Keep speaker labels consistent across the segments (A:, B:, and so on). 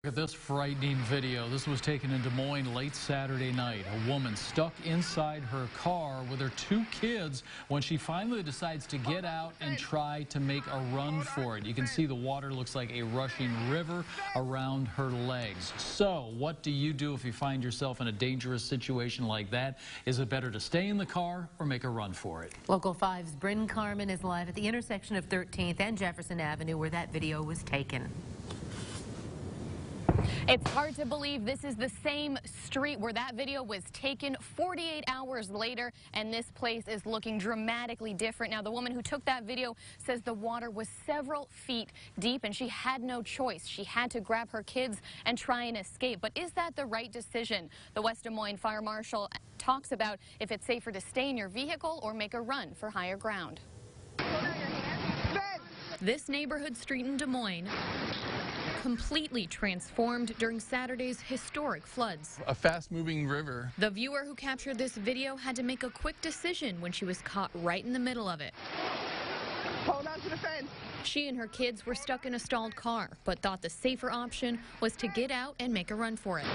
A: Look at this frightening video. This was taken in Des Moines late Saturday night. A woman stuck inside her car with her two kids when she finally decides to get out and try to make a run for it. You can see the water looks like a rushing river around her legs. So what do you do if you find yourself in a dangerous situation like that? Is it better to stay in the car or make a run for it?
B: Local 5's Bryn Carmen is live at the intersection of 13th and Jefferson Avenue where that video was taken.
C: It's hard to believe this is the same street where that video was taken 48 hours later, and this place is looking dramatically different. Now, the woman who took that video says the water was several feet deep and she had no choice. She had to grab her kids and try and escape. But is that the right decision? The West Des Moines Fire Marshal talks about if it's safer to stay in your vehicle or make a run for higher ground. This neighborhood street in Des Moines completely transformed during Saturday's historic floods.
D: A fast-moving river.
C: The viewer who captured this video had to make a quick decision when she was caught right in the middle of it.
E: Hold on to the fence.
C: She and her kids were stuck in a stalled car, but thought the safer option was to get out and make a run for it.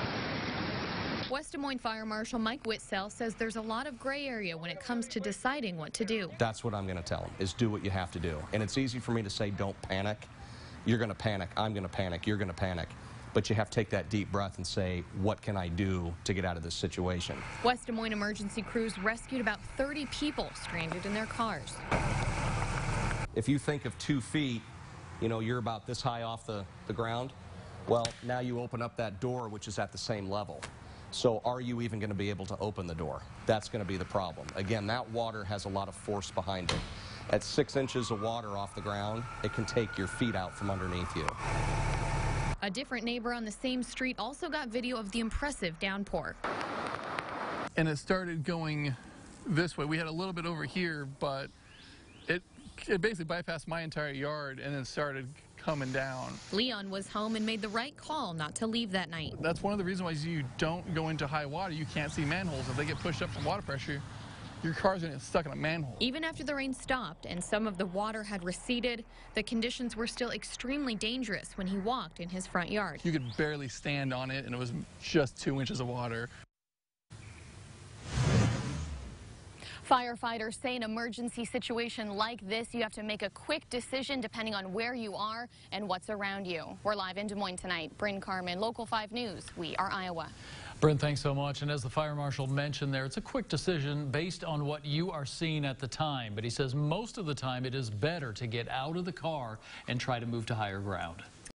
C: West Des Moines Fire Marshal Mike Whitsell says there's a lot of gray area when it comes to deciding what to do.
F: That's what I'm going to tell them, is do what you have to do. And it's easy for me to say don't panic. You're going to panic, I'm going to panic, you're going to panic. But you have to take that deep breath and say, what can I do to get out of this situation?
C: West Des Moines emergency crews rescued about 30 people stranded in their cars.
F: If you think of 2 feet, you know, you're about this high off the ground. Well, now you open up that door, which is at the same level. So are you even going to be able to open the door? That's going to be the problem. Again, that water has a lot of force behind it. At 6 inches of water off the ground, it can take your feet out from underneath you.
C: A different neighbor on the same street also got video of the impressive downpour.
D: And it started going this way. We had a little bit over here, but it basically bypassed my entire yard and then started coming down.
C: Leon was home and made the right call not to leave that night.
D: That's one of the reasons why you don't go into high water. You can't see manholes. If they get pushed up from water pressure, your car's going to get stuck in a manhole.
C: Even after the rain stopped and some of the water had receded, the conditions were still extremely dangerous when he walked in his front yard.
D: You could barely stand on it, and it was just 2 inches of water.
C: Firefighters say an emergency situation like this, you have to make a quick decision depending on where you are and what's around you. We're live in Des Moines tonight. Bryn Carmen, Local 5 News. We are Iowa.
A: Bryn, thanks so much. And as the fire marshal mentioned there, it's a quick decision based on what you are seeing at the time. But he says most of the time it is better to get out of the car and try to move to higher ground.